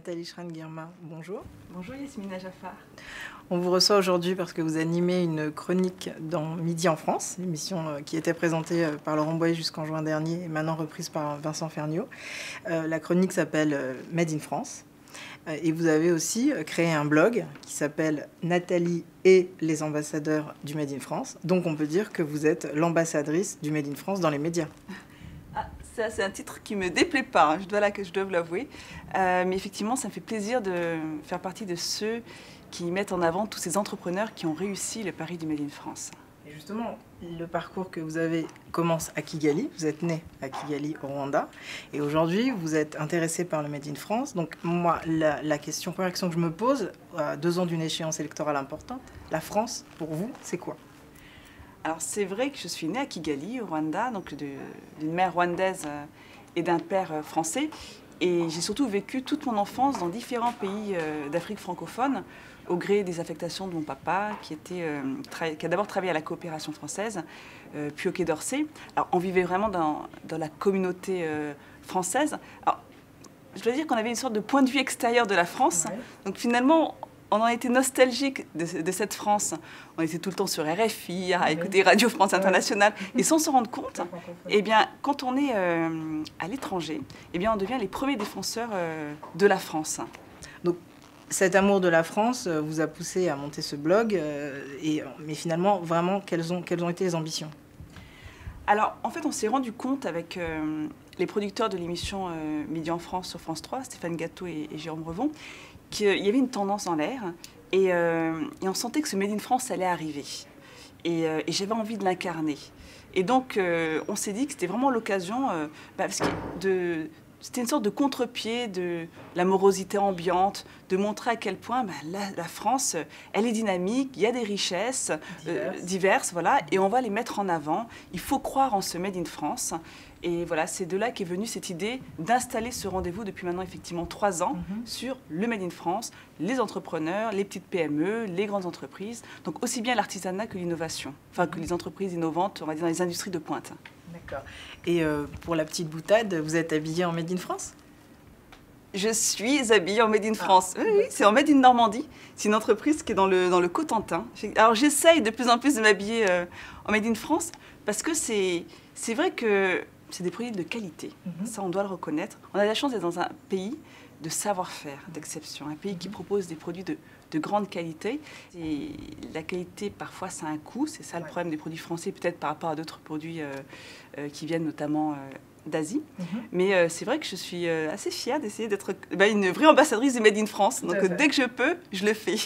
Nathalie Schran-Guirma, bonjour. Bonjour Yasmina Jaffar. On vous reçoit aujourd'hui parce que vous animez une chronique dans Midi en France, l'émission qui était présentée par Laurent Boyer jusqu'en juin dernier et maintenant reprise par Vincent Ferniaud. La chronique s'appelle Made in France. Et vous avez aussi créé un blog qui s'appelle Nathalie et les ambassadeurs du Made in France. Donc on peut dire que vous êtes l'ambassadrice du Made in France dans les médias. Ah, ça, c'est un titre qui ne me déplaît pas, hein, je dois l'avouer. Mais effectivement, ça me fait plaisir de faire partie de ceux qui mettent en avant tous ces entrepreneurs qui ont réussi le pari du Made in France. Et justement, le parcours que vous avez commence à Kigali. Vous êtes né à Kigali, au Rwanda. Et aujourd'hui, vous êtes intéressé par le Made in France. Donc moi, la première question que je me pose, à 2 ans d'une échéance électorale importante, la France, pour vous, c'est quoi? Alors c'est vrai que je suis née à Kigali, au Rwanda, donc d'une mère rwandaise et d'un père français. Et j'ai surtout vécu toute mon enfance dans différents pays d'Afrique francophone, au gré des affectations de mon papa, qui a d'abord travaillé à la coopération française, puis au Quai d'Orsay. Alors on vivait vraiment dans la communauté française. Alors, je dois dire qu'on avait une sorte de point de vue extérieur de la France. Ouais. Donc finalement, on en était nostalgique de cette France. On était tout le temps sur RFI, à écouter Radio France Internationale. Et sans se rendre compte, eh bien, quand on est à l'étranger, eh bien, on devient les premiers défenseurs de la France. Donc, cet amour de la France vous a poussé à monter ce blog. Mais finalement, vraiment, quelles ont été les ambitions? Alors, en fait, on s'est rendu compte avec les producteurs de l'émission Midi en France sur France 3, Stéphane Gâteau et Jérôme Revon, qu'il y avait une tendance dans l'air et on sentait que ce Made in France allait arriver. Et j'avais envie de l'incarner. Et donc, on s'est dit que c'était vraiment l'occasion, parce que c'était une sorte de contre-pied de la morosité ambiante, de montrer à quel point la France, elle est dynamique, il y a des richesses diverses, voilà, et on va les mettre en avant. Il faut croire en ce Made in France. Et voilà, c'est de là qu'est venue cette idée d'installer ce rendez-vous depuis maintenant effectivement 3 ans sur le Made in France, les entrepreneurs, les petites PME, les grandes entreprises, donc aussi bien l'artisanat que l'innovation, enfin que les entreprises innovantes, on va dire dans les industries de pointe. D'accord. Et pour la petite boutade, vous êtes habillée en Made in France? Je suis habillée en Made in France. Oui, c'est en Made in Normandie. C'est une entreprise qui est dans le Cotentin. Alors j'essaye de plus en plus de m'habiller en Made in France parce que c'est vrai que c'est des produits de qualité. Ça, on doit le reconnaître. On a la chance d'être dans un pays de savoir-faire, d'exception. Un pays qui propose des produits de grande qualité. Et la qualité, parfois, ça a un coût. C'est ça le problème des produits français, peut-être par rapport à d'autres produits qui viennent notamment d'Asie. Mais c'est vrai que je suis assez fière d'essayer d'être une vraie ambassadrice du Made in France. Donc dès que je peux, je le fais.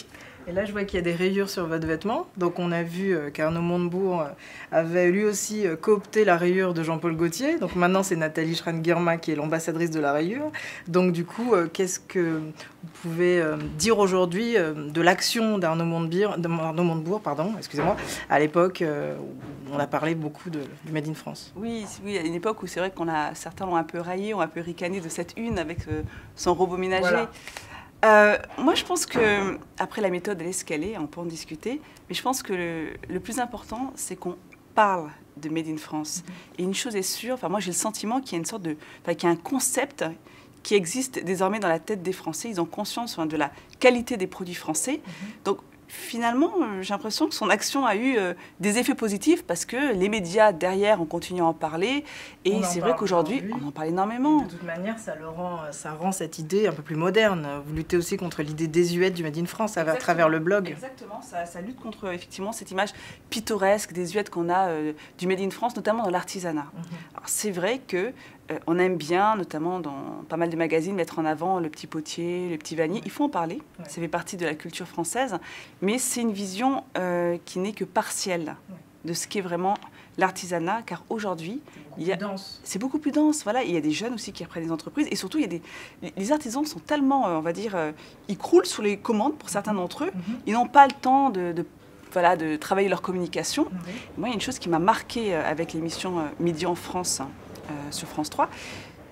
Et là, je vois qu'il y a des rayures sur votre vêtement. Donc, on a vu qu'Arnaud Montebourg avait lui aussi coopté la rayure de Jean-Paul Gaultier. Donc, maintenant, c'est Nathalie Schran-Guirma qui est l'ambassadrice de la rayure. Donc, du coup, qu'est-ce que vous pouvez dire aujourd'hui de l'action d'Arnaud Montebourg, excusez-moi, à l'époque où on a parlé beaucoup du Made in France? Oui, à une époque où c'est vrai certains l'ont un peu raillé, ont un peu ricané de cette une avec son robot ménager. Voilà. Moi, je pense que, après la méthode, elle est ce qu'elle est, on peut en discuter, mais je pense que le plus important, c'est qu'on parle de Made in France. Et une chose est sûre, moi j'ai le sentiment qu'il y a qu'il y a un concept qui existe désormais dans la tête des Français. Ils ont conscience de la qualité des produits français. Donc, finalement, j'ai l'impression que son action a eu des effets positifs parce que les médias derrière ont continué à en parler. Et c'est vrai qu'aujourd'hui, on en parle énormément. De toute manière, ça rend cette idée un peu plus moderne. Vous luttez aussi contre l'idée désuète du Made in France à travers le blog. Exactement, ça lutte contre effectivement cette image pittoresque, désuète qu'on a du Made in France, notamment dans l'artisanat. Alors c'est vrai que on aime bien, notamment dans pas mal de magazines, mettre en avant le petit potier, le petit vanille. Il faut en parler, ça fait partie de la culture française, mais c'est une vision qui n'est que partielle de ce qu'est vraiment l'artisanat, car aujourd'hui, c'est beaucoup plus dense. Voilà, il y a des jeunes aussi qui reprennent des entreprises, et surtout, les artisans sont tellement, on va dire, ils croulent sous les commandes pour certains d'entre eux. Ils n'ont pas le temps de travailler leur communication. Moi, il y a une chose qui m'a marquée avec l'émission Midi en France sur France 3,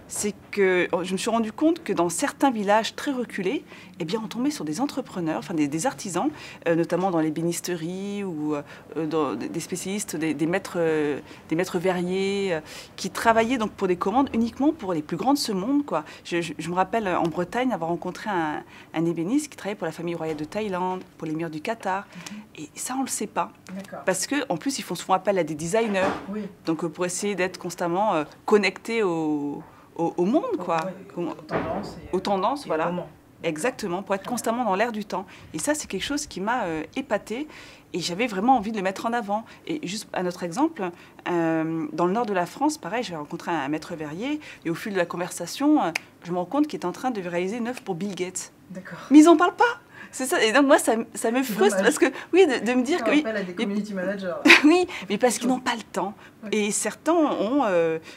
c'est que je me suis rendu compte que dans certains villages très reculés, eh bien, on tombait sur des entrepreneurs, enfin des artisans, notamment dans l'ébénisterie ou dans des spécialistes, des maîtres verriers, qui travaillaient donc pour des commandes uniquement pour les plus grands de ce monde, quoi. Je me rappelle en Bretagne avoir rencontré un ébéniste qui travaillait pour la famille royale de Thaïlande, pour l'émir du Qatar. Et ça, on ne le sait pas. Parce qu'en plus, ils font souvent appel à des designers. Oui. Donc, pour essayer d'être constamment connectés au monde, quoi. Aux tendances, voilà. Exactement, pour être constamment dans l'air du temps. Et ça, c'est quelque chose qui m'a épatée. Et j'avais vraiment envie de le mettre en avant. Et juste un autre exemple, dans le nord de la France, pareil, j'ai rencontré un maître verrier. Et au fil de la conversation, je me rends compte qu'il est en train de réaliser une œuvre pour Bill Gates. D'accord. Mais ils n'en parlent pas. C'est ça. Et donc, moi, ça me frustre parce que, oui, de me dire que. Oui, à des community managers. Oui, mais parce qu'ils n'ont pas le temps. Oui. Et certains ont.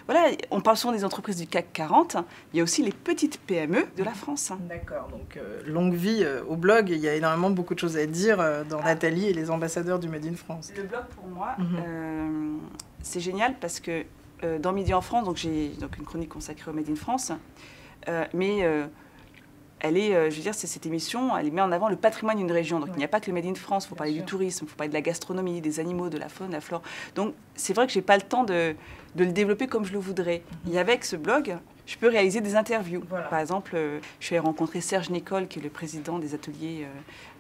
Voilà, on parle souvent des entreprises du CAC 40. Il y a aussi les petites PME de la France. D'accord. Donc, longue vie au blog. Il y a énormément beaucoup de choses à dire dans Nathalie et les ambassadeurs du Made in France. Le blog, pour moi, c'est génial parce que dans Midi en France, j'ai une chronique consacrée au Made in France. Mais. Elle est, je veux dire, cette émission, elle met en avant le patrimoine d'une région. Donc, il n'y a pas que le Made in France. Il faut parler du tourisme, il faut parler de la gastronomie, des animaux, de la faune, de la flore. Donc, c'est vrai que je n'ai pas le temps de le développer comme je le voudrais. Et avec ce blog, je peux réaliser des interviews. Voilà. Par exemple, je suis allée rencontrer Serge Nicole, qui est le président des ateliers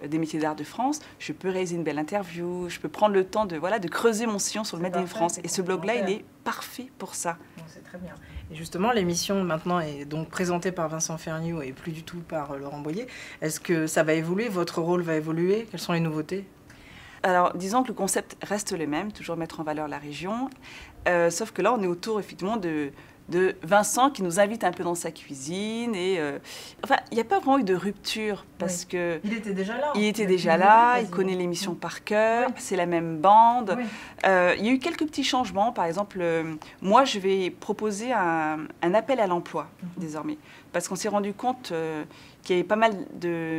des métiers d'art de France. Je peux réaliser une belle interview. Je peux prendre le temps de creuser mon sillon sur le Made in France. Et ce blog-là, il est parfait pour ça. C'est très bien. Et justement, l'émission maintenant est donc présentée par Vincent Ferniaud et plus du tout par Laurent Boyer. Est-ce que ça va évoluer? Votre rôle va évoluer? Quelles sont les nouveautés? Alors, disons que le concept reste le même, toujours mettre en valeur la région. Sauf que là, on est autour, effectivement, de Vincent qui nous invite un peu dans sa cuisine. Et, enfin, il n'y a pas vraiment eu de rupture parce que... Il était déjà là. Il était déjà là, il connaît l'émission par cœur, c'est la même bande. Il y a eu quelques petits changements. Par exemple, moi, je vais proposer un appel à l'emploi désormais. Parce qu'on s'est rendu compte qu'il y avait pas mal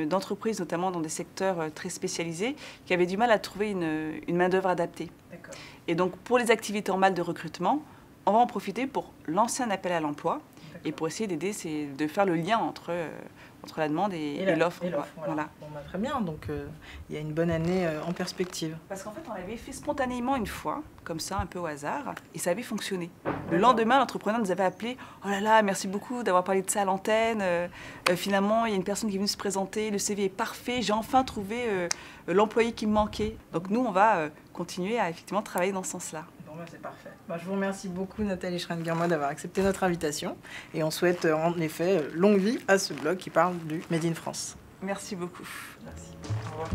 d'entreprises, notamment dans des secteurs très spécialisés, qui avaient du mal à trouver une main-d'œuvre adaptée. Et donc, pour les activités en mal de recrutement, on va en profiter pour lancer un appel à l'emploi et pour essayer d'aider, c'est de faire le lien entre la demande et l'offre. Voilà. Bon, très bien, donc il y a une bonne année en perspective. Parce qu'en fait, on l'avait fait spontanément une fois, comme ça, un peu au hasard, et ça avait fonctionné. Le lendemain, l'entrepreneur nous avait appelé « Oh là là, merci beaucoup d'avoir parlé de ça à l'antenne. Finalement, il y a une personne qui est venue se présenter, le CV est parfait, j'ai enfin trouvé l'employé qui me manquait. » Donc nous, on va continuer à effectivement travailler dans ce sens-là. C'est parfait. Je vous remercie beaucoup, Nathalie Schrein-Guermois, d'avoir accepté notre invitation. Et on souhaite en effet longue vie à ce blog qui parle du Made in France. Merci beaucoup. Merci. Au revoir.